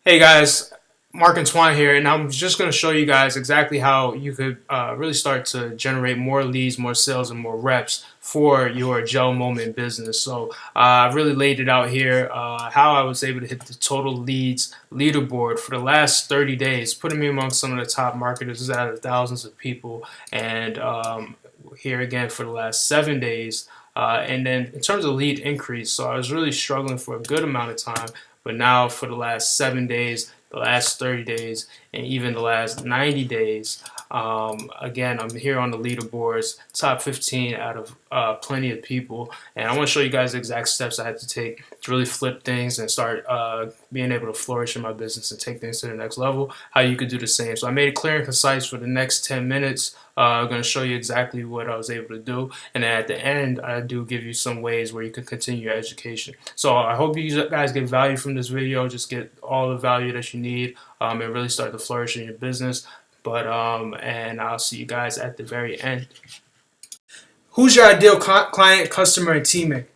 Hey guys, Mark and Twan here, and I'm just going to show you guys exactly how you could really start to generate more leads, more sales, and more reps for your gel moment business. So I've really laid it out here, how I was able to hit the total leads leaderboard for the last 30 days, putting me among some of the top marketers out of thousands of people, and here again for the last 7 days. And then in terms of lead increase, so I was really struggling for a good amount of time. But now for the last 7 days, the last 30 days, and even the last 90 days, again, I'm here on the leaderboards, top 15 out of plenty of people. And I want to show you guys the exact steps I had to take to really flip things and start being able to flourish in my business and take things to the next level, how you could do the same. So I made it clear and concise for the next 10 minutes. I'm going to show you exactly what I was able to do, and then at the end I do give you some ways where you can continue your education. So I hope you guys get value from this video, just get all the value that you need and really start to flourish in your business. And I'll see you guys at the very end. Who's your ideal client, customer, and teammate?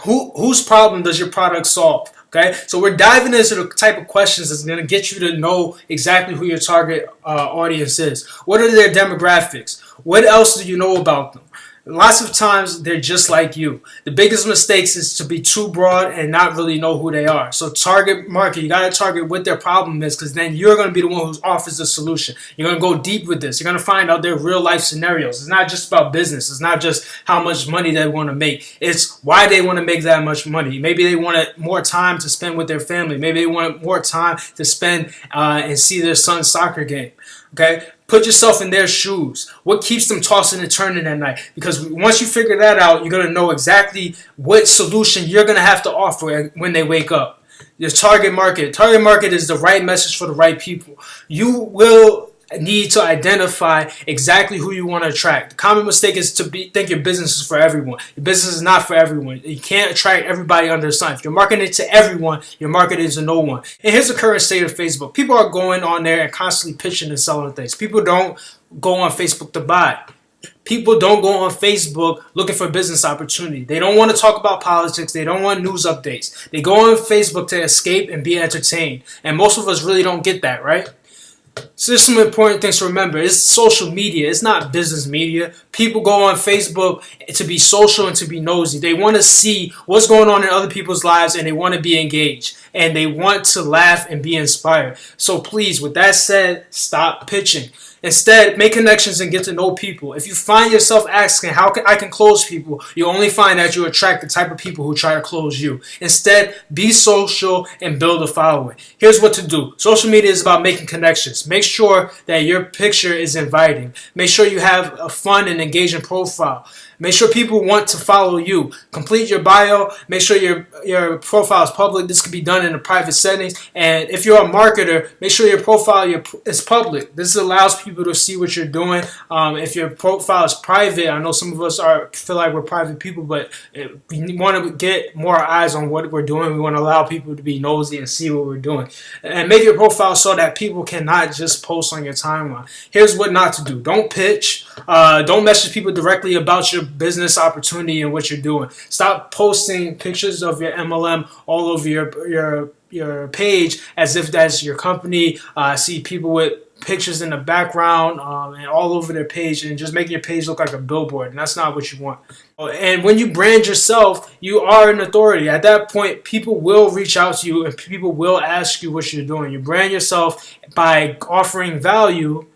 Whose problem does your product solve? Okay, so we're diving into the type of questions that's going to get you to know exactly who your target audience is. What are their demographics? What else do you know about them? Lots of times they're just like you. The biggest mistakes is to be too broad and not really know who they are. So target market, you got to target what their problem is, because then you're going to be the one who offers the solution. You're going to go deep with this. You're going to find out their real life scenarios. It's not just about business. It's not just how much money they want to make. It's why they want to make that much money. Maybe they wanted more time to spend with their family. Maybe they wanted more time to spend and see their son's soccer game. Okay? Put yourself in their shoes. What keeps them tossing and turning at night? Because once you figure that out, you're going to know exactly what solution you're going to have to offer when they wake up. Your target market. Target market is the right message for the right people. You will need to identify exactly who you want to attract. The common mistake is to think your business is for everyone. Your business is not for everyone. You can't attract everybody under the sun. If you're marketing to everyone, you're marketing to no one. And here's the current state of Facebook. People are going on there and constantly pitching and selling things. People don't go on Facebook to buy. People don't go on Facebook looking for business opportunity. They don't want to talk about politics. They don't want news updates. They go on Facebook to escape and be entertained. And most of us really don't get that, right? So there's some important things to remember. It's social media. It's not business media. People go on Facebook to be social and to be nosy. They want to see what's going on in other people's lives, and they want to be engaged. And they want to laugh and be inspired. So please, with that said, stop pitching. Instead, make connections and get to know people. If you find yourself asking how I can close people, you only find that you attract the type of people who try to close you. Instead, be social and build a following. Here's what to do. Social media is about making connections. Make sure that your picture is inviting. Make sure you have a fun and engaging profile. Make sure people want to follow you. Complete your bio. Make sure your profile is public. This can be done in the private settings. And if you're a marketer, make sure your profile is public. This allows people to see what you're doing. If your profile is private, I know some of us feel like we're private people, but we want to get more eyes on what we're doing. We want to allow people to be nosy and see what we're doing. And make your profile so that people cannot just post on your timeline. Here's what not to do. Don't pitch. Don't message people directly about your business opportunity and what you're doing. Stop posting pictures of your MLM all over your page as if that's your company. I see people with pictures in the background and all over their page, and just making your page look like a billboard, and that's not what you want. And when you brand yourself, you are an authority. At that point, people will reach out to you and people will ask you what you're doing. You brand yourself by offering value.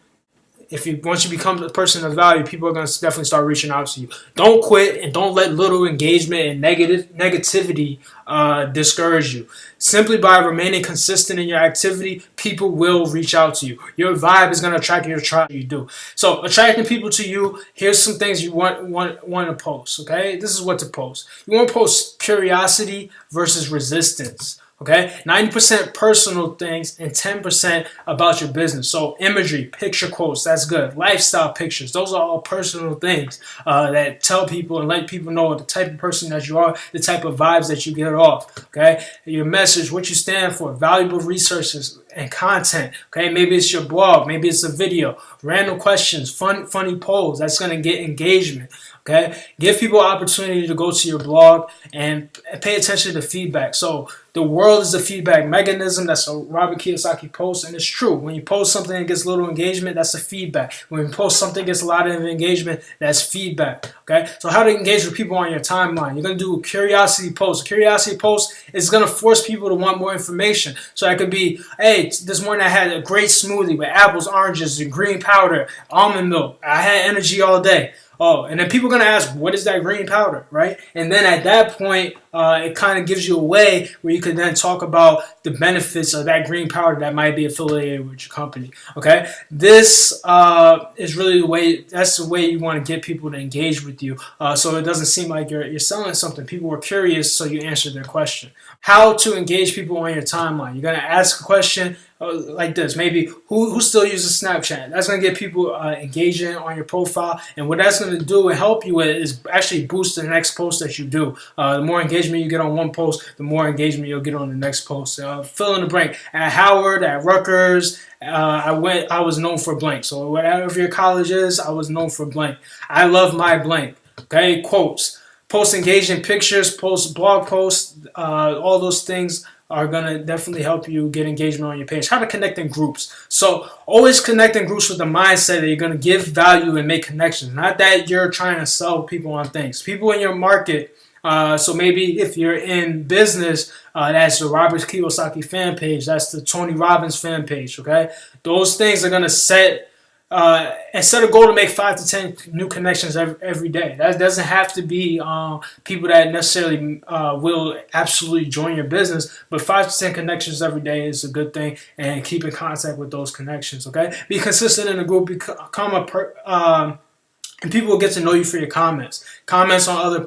Once you become a person of value, people are going to definitely start reaching out to you. Don't quit, and don't let little engagement and negativity discourage you. Simply by remaining consistent in your activity, people will reach out to you. Your vibe is going to attract your tribe. You do. So attracting people to you, here's some things you want to post. Okay, this is what to post. You want to post curiosity versus resistance. Okay, 90% personal things and 10% about your business. So imagery, picture quotes, that's good. Lifestyle pictures, those are all personal things that tell people and let people know the type of person that you are, the type of vibes that you get off. Okay, your message, what you stand for, valuable resources and content. Okay, maybe it's your blog, maybe it's a video, random questions, funny polls. That's going to get engagement. Okay, give people opportunity to go to your blog and pay attention to feedback. So the world is a feedback mechanism. That's a Robert Kiyosaki post, and it's true. When you post something that gets little engagement, that's a feedback. When you post something that gets a lot of engagement, that's feedback. Okay, so how to engage with people on your timeline? You're gonna do a curiosity post. A curiosity post is gonna force people to want more information. So that could be, hey, this morning I had a great smoothie with apples, oranges, and green powder, almond milk. I had energy all day. Oh, and then people are going to ask, what is that green powder, right? And then at that point, it kind of gives you a way where you can then talk about the benefits of that green powder that might be affiliated with your company, okay? This is really the way, that's the way you want to get people to engage with you, so it doesn't seem like you're selling something. People were curious, so you answered their question. How to engage people on your timeline. You're going to ask a question like this. Maybe, who still uses Snapchat? That's going to get people engaging on your profile. And what that's going to do and help you with is actually boost the next post that you do. The more engagement you get on one post, the more engagement you'll get on the next post. Fill in the blank. At Howard, at Rutgers, I was known for blank. So whatever your college is, I was known for blank. I love my blank. Okay, quotes. Post engaging pictures, post blog posts, all those things are going to definitely help you get engagement on your page. How to connect in groups. So always connect in groups with the mindset that you're going to give value and make connections. Not that you're trying to sell people on things. People in your market. So maybe if you're in business, that's the Robert Kiyosaki fan page. That's the Tony Robbins fan page. Okay, those things are going to set a goal to make 5 to 10 new connections every day. That doesn't have to be people that necessarily will absolutely join your business, but 5 to 10 connections every day is a good thing, and keep in contact with those connections. Okay, be consistent in the group. And people will get to know you for your comments. Comments on other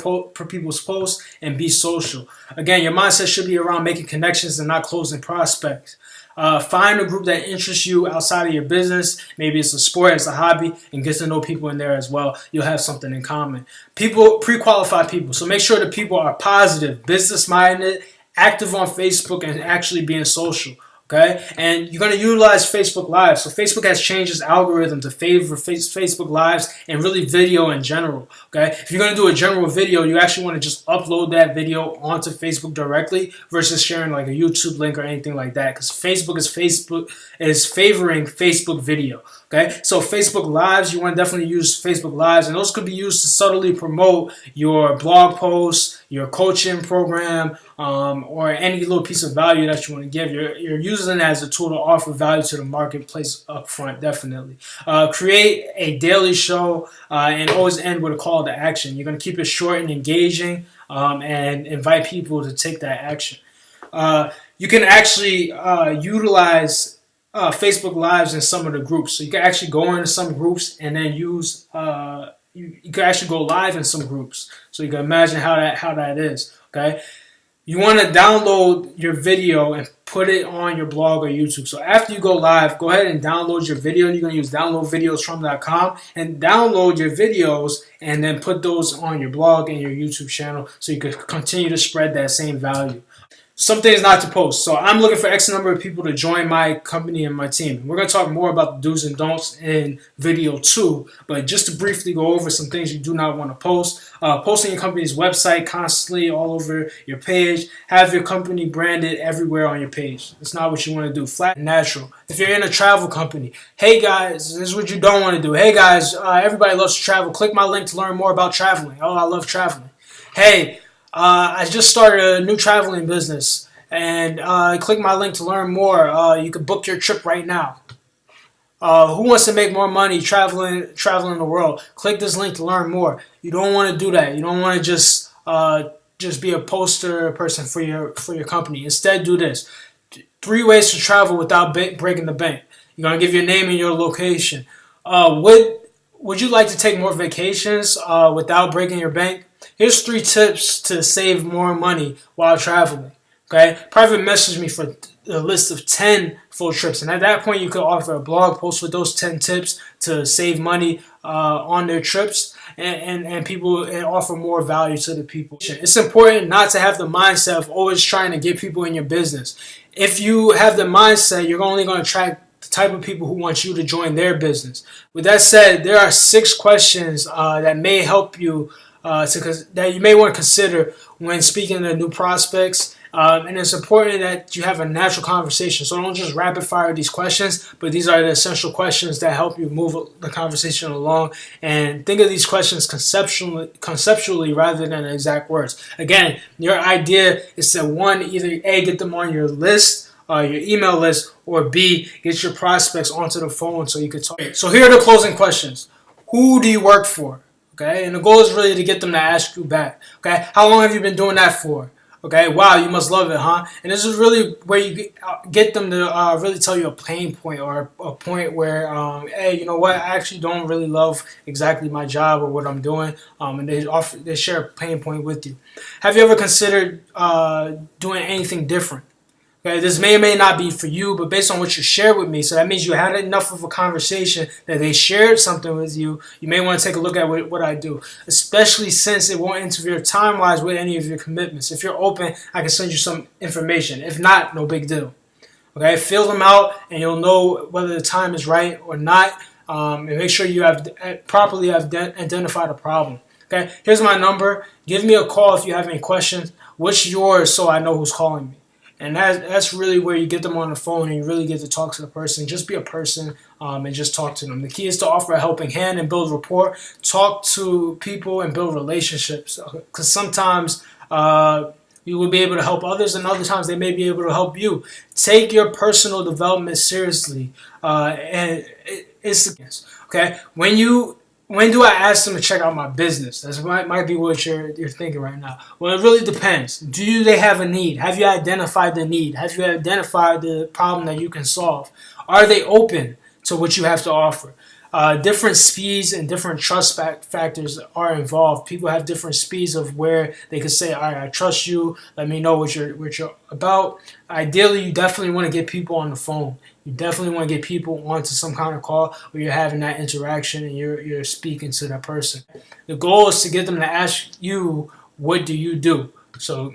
people's posts, and be social. Again, your mindset should be around making connections and not closing prospects. Find a group that interests you outside of your business. Maybe it's a sport, it's a hobby, and get to know people in there as well. You'll have something in common. Pre-qualify people. So make sure that people are positive, business-minded, active on Facebook, and actually being social. Okay, and you're going to utilize Facebook Live. So Facebook has changed its algorithm to favor Facebook Lives and really video in general. Okay, if you're going to do a general video, you actually want to just upload that video onto Facebook directly versus sharing like a YouTube link or anything like that, because Facebook is favoring Facebook video. Okay, so Facebook Lives, you want to definitely use Facebook Lives, and those could be used to subtly promote your blog posts, your coaching program, or any little piece of value that you want to give. You're using it as a tool to offer value to the marketplace up front, definitely. Create a daily show and always end with a call to action. You're going to keep it short and engaging, and invite people to take that action. You can actually utilize Facebook Lives in some of the groups. So you can actually go into some groups and then use you can actually go live in some groups. So you can imagine how that is. Okay, you want to download your video and put it on your blog or YouTube. So after you go live, go ahead and download your video. You're going to use downloadvideosfrom.com and download your videos, and then put those on your blog and your YouTube channel so you can continue to spread that same value. Some things not to post. So I'm looking for X number of people to join my company and my team. We're going to talk more about the do's and don'ts in video 2, but just to briefly go over some things you do not want to post. Posting your company's website constantly all over your page. Have your company branded everywhere on your page. That's not what you want to do. Flat and natural. If you're in a travel company, hey guys, this is what you don't want to do. Hey guys, everybody loves to travel. Click my link to learn more about traveling. Oh, I love traveling. Hey, I just started a new traveling business, and click my link to learn more. You can book your trip right now. Who wants to make more money traveling the world? Click this link to learn more. You don't want to do that. You don't want to just be a poster person for your company. Instead, do this. 3 ways to travel without breaking the bank. You're gonna give your name and your location. Would you like to take more vacations without breaking your bank? Here's 3 tips to save more money while traveling. Okay, private message me for a list of 10 full trips, and at that point you could offer a blog post with those 10 tips to save money on their trips, and people, and offer more value to the people. It's important not to have the mindset of always trying to get people in your business. If you have the mindset, you're only going to attract the type of people who want you to join their business. With that said, there are 6 questions that may help you that you may want to consider when speaking to new prospects. And it's important that you have a natural conversation. So don't just rapid fire these questions, but these are the essential questions that help you move the conversation along. And think of these questions conceptually rather than exact words. Again, your idea is to, one, either A, get them on your list, your email list, or B, get your prospects onto the phone so you could talk. So here are the closing questions. Who do you work for? Okay, and the goal is really to get them to ask you back. Okay, how long have you been doing that for? Okay, wow, you must love it, huh? And this is really where you get them to really tell you a pain point, or a point where, hey, you know what, I actually don't really love exactly my job or what I'm doing, and they share a pain point with you. Have you ever considered doing anything different? Okay, this may or may not be for you, but based on what you shared with me, so that means you had enough of a conversation that they shared something with you. You may want to take a look at what I do, especially since it won't interfere time-wise with any of your commitments. If you're open, I can send you some information. If not, no big deal. Okay, fill them out, and you'll know whether the time is right or not. And make sure you have properly identified a problem. Okay, here's my number. Give me a call if you have any questions. What's yours so I know who's calling me? And that's really where you get them on the phone and you really get to talk to the person. Just be a person and just talk to them. The key is to offer a helping hand and build rapport. Talk to people and build relationships. Because sometimes you will be able to help others, and other times they may be able to help you. Take your personal development seriously. And it's okay. When do I ask them to check out my business? That might be what you're thinking right now. Well, it really depends. Do they have a need? Have you identified the need? Have you identified the problem that you can solve? Are they open to what you have to offer? Different speeds and different trust factors are involved. People have different speeds of where they can say, all right, I trust you. Let me know what you're about. Ideally, you definitely want to get people on the phone. You definitely want to get people onto some kind of call where you're having that interaction and you're speaking to that person. The goal is to get them to ask you, what do you do? So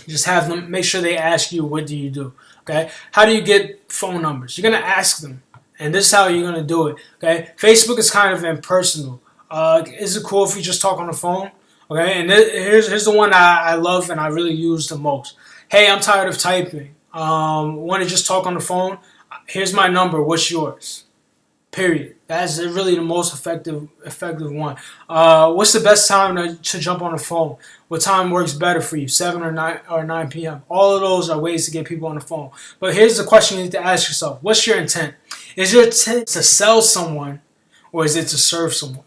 just have them make sure they ask you, what do you do? Okay? How do you get phone numbers? You're going to ask them. And this is how you're going to do it. Okay? Facebook is kind of impersonal. Is it cool if we just talk on the phone? Okay? And here's the one I love and I really use the most. Hey, I'm tired of typing. Want to just talk on the phone? Here's my number. What's yours? Period. That's really the most effective one. What's the best time to jump on the phone? What time works better for you? 7 or 9 p.m. All of those are ways to get people on the phone. But here's the question you need to ask yourself. What's your intent? Is your intent to sell someone, or is it to serve someone?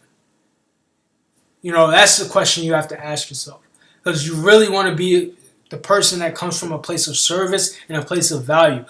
You know, that's the question you have to ask yourself. Because you really want to be the person that comes from a place of service and a place of value.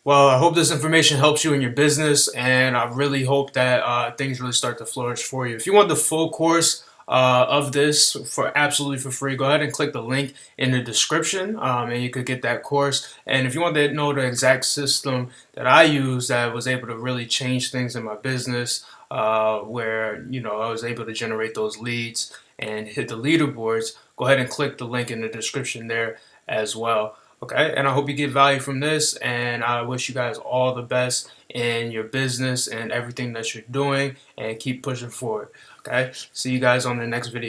Well, I hope this information helps you in your business, and I really hope that things really start to flourish for you. If you want the full course of this for absolutely for free, go ahead and click the link in the description, and you could get that course. And if you want to know the exact system that I use that was able to really change things in my business, where I was able to generate those leads and hit the leaderboards, go ahead and click the link in the description there as well. Okay, and I hope you get value from this, and I wish you guys all the best in your business and everything that you're doing, and keep pushing forward. Okay, see you guys on the next video.